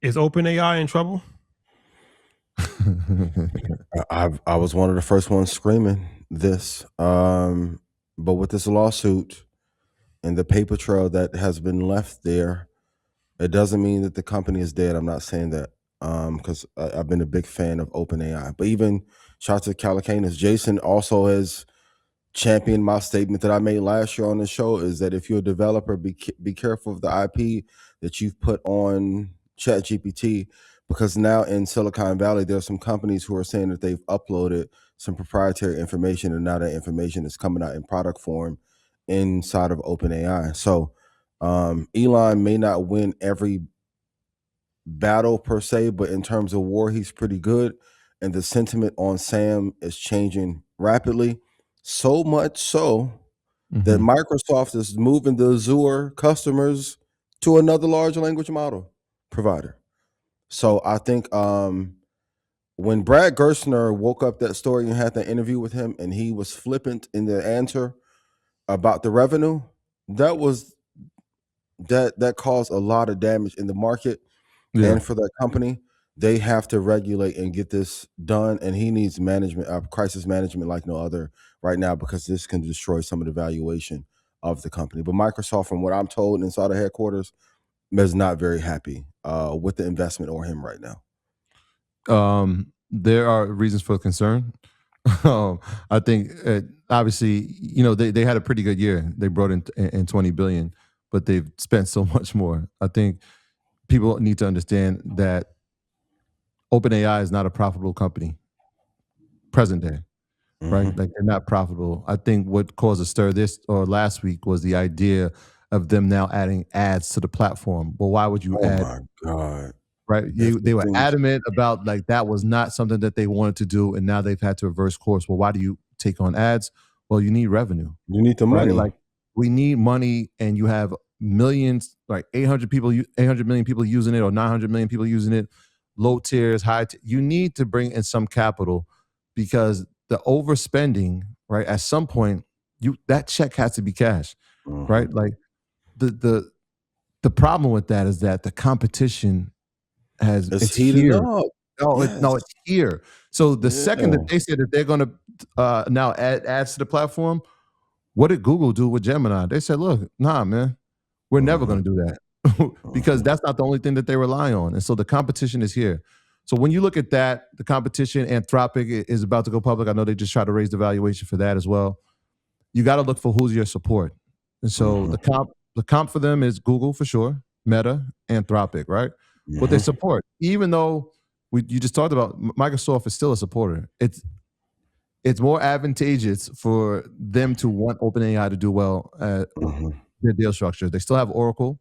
Is OpenAI in trouble? I was one of the first ones screaming this, but with this lawsuit and the paper trail that has been left there, it doesn't mean that the company is dead. I'm not saying that because I've been a big fan of OpenAI. But even shout to Calicanis, Jason also has championed my statement that I made last year on the show: is that if you're a developer, be careful of the IP that you've put on ChatGPT, because now in Silicon Valley there are some companies who are saying that they've uploaded some proprietary information, and now that information is coming out in product form inside of OpenAI. So Elon may not win every battle per se, but in terms of war, he's pretty good. And the sentiment on Sam is changing rapidly, so much so that Mhm. Microsoft is moving the Azure customers to another large language model provider. So I think when Brad Gerstner woke up that story and had that interview with him, and he was flippant in the answer about the revenue, that was that caused a lot of damage in the market Yeah. and for that company. They have to regulate and get this done, and he needs management, crisis management like no other right now, because this can destroy some of the valuation of the company. But Microsoft, from what I'm told inside of headquarters, is not very happy with the investment or him right now. There are reasons for concern. I think obviously, they had a pretty good year. They brought in 20 billion, but they've spent so much more. I think people need to understand that OpenAI is not a profitable company present day, right? Hmm. Like they're not profitable. I think what caused a stir this or last week was the idea of them now adding ads to the platform. Well, why would you Oh add, my God. right? This They were thing is, adamant about like that was not something that they wanted to do, and now they've had to reverse course. Well, why do you take on ads? Well, you need revenue, you need the right? money. Like we need money, and you have millions, like 800 people, 800 million people using it, or 900 million people using it. Low tiers, you need to bring in some capital because the overspending, right? At some point, that check has to be cashed, Hmm. right? Like the the the problem with that is that the competition It's it's heating here. up. Yes. No, it's here. So the second that Yeah. they said that they're gonna now add ads to the platform, what did Google do with Gemini? They said, look, nah, man, we're never Hmm. gonna do that. Because Hmm. that's not the only thing that they rely on. And so the competition is here. So when you look at that, the competition, Anthropic is about to go public. I know they just tried to raise the valuation for that as well. You got to look for who's your support. And so Hmm. the comp for them is Google for sure, Meta, Anthropic, right? What they Hmm. support, even though you just talked about Microsoft is still a supporter. It's more advantageous for them to want OpenAI to do well at Hmm. their deal structure. They still have Oracle,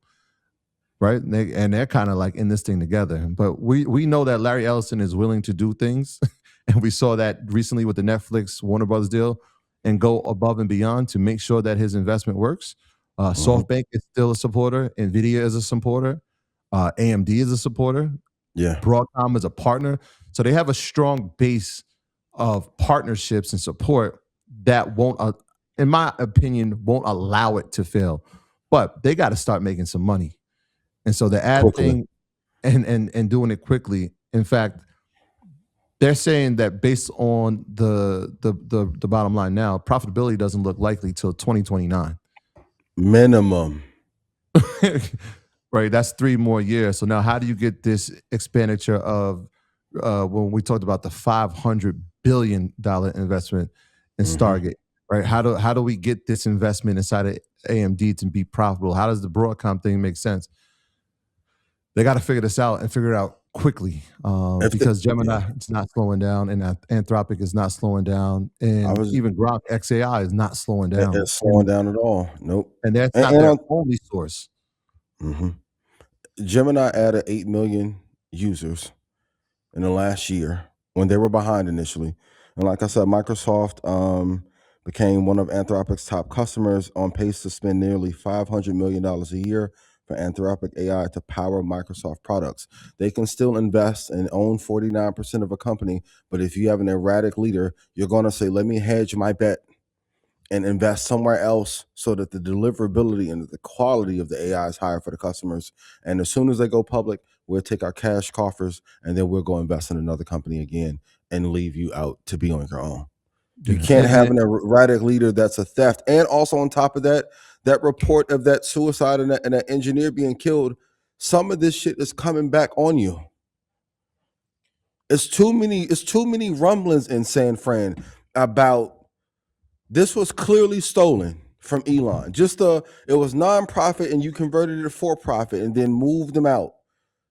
right? And they're kind of like in this thing together. But we know that Larry Ellison is willing to do things, and we saw that recently with the Netflix Warner Brothers deal, and go above and beyond to make sure that his investment works. Hmm. SoftBank is still a supporter. Nvidia is a supporter. AMD is a supporter. Yeah. Broadcom is a partner. So they have a strong base of partnerships and support that won't, in my opinion, won't allow it to fail. But they got to start making some money. And so the ad Quickly. thing and doing it quickly. In fact, they're saying that based on the bottom line now, profitability doesn't look likely till 2029. Minimum. Right? That's 3 more years. So now how do you get this expenditure of when we talked about the $500 billion investment in Hmm. Stargate, right? How do we get this investment inside of AMD to be profitable? How does the Broadcom thing make sense? They got to figure this out and figure it out quickly If the, because yeah, Gemini is not slowing down, and Anthropic is not slowing down, I and was even Grok XAI is not slowing down, it's slowing down at all. Nope. and that's not And their on, only source. mhm. Gemini added 8 million users in the last year when they were behind initially. And like I said, Microsoft became one of Anthropic's top customers, on pace to spend nearly $500 million a year for Anthropic AI to power Microsoft products. They can still invest and own 49% of a company, but if you have an erratic leader, you're going to say, let me hedge my bet and invest somewhere else so that the deliverability and the quality of the AI is higher for the customers. And as soon as they go public, we'll take our cash coffers and then we'll go invest in another company again and leave you out to be on your own. You Yeah. can't have an erratic leader that's a theft. And also on top of that, that report of that suicide and that engineer being killed, some of this shit is coming back on you. It's too many rumblings in San Fran about this was clearly stolen from Elon. It was nonprofit and you converted it for profit and then moved him out.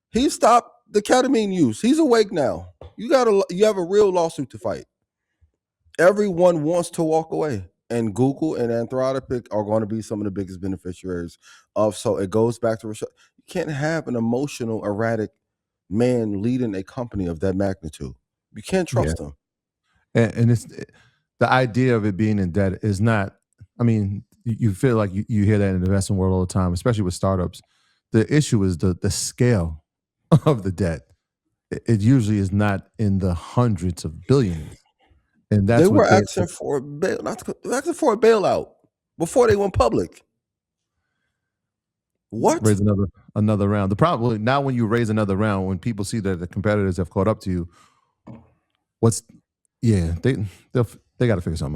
He stopped the ketamine use. He's awake now. You have a real lawsuit to fight. Everyone wants to walk away. And Google and Anthropic are going to be some of the biggest beneficiaries of. So it goes back to Rashad. You can't have an emotional, erratic man leading a company of that magnitude. You can't trust him. And it's the idea of it being in debt is not. I mean, you feel like you hear that in the investment world all the time, especially with startups. The issue is the scale of the debt. It usually is not in the hundreds of billions, and They that's were what they asking for a asking for a bailout before they went public. What? raise another round. The problem now, when you raise another round, when people see that the competitors have caught up to you, they got to figure something out.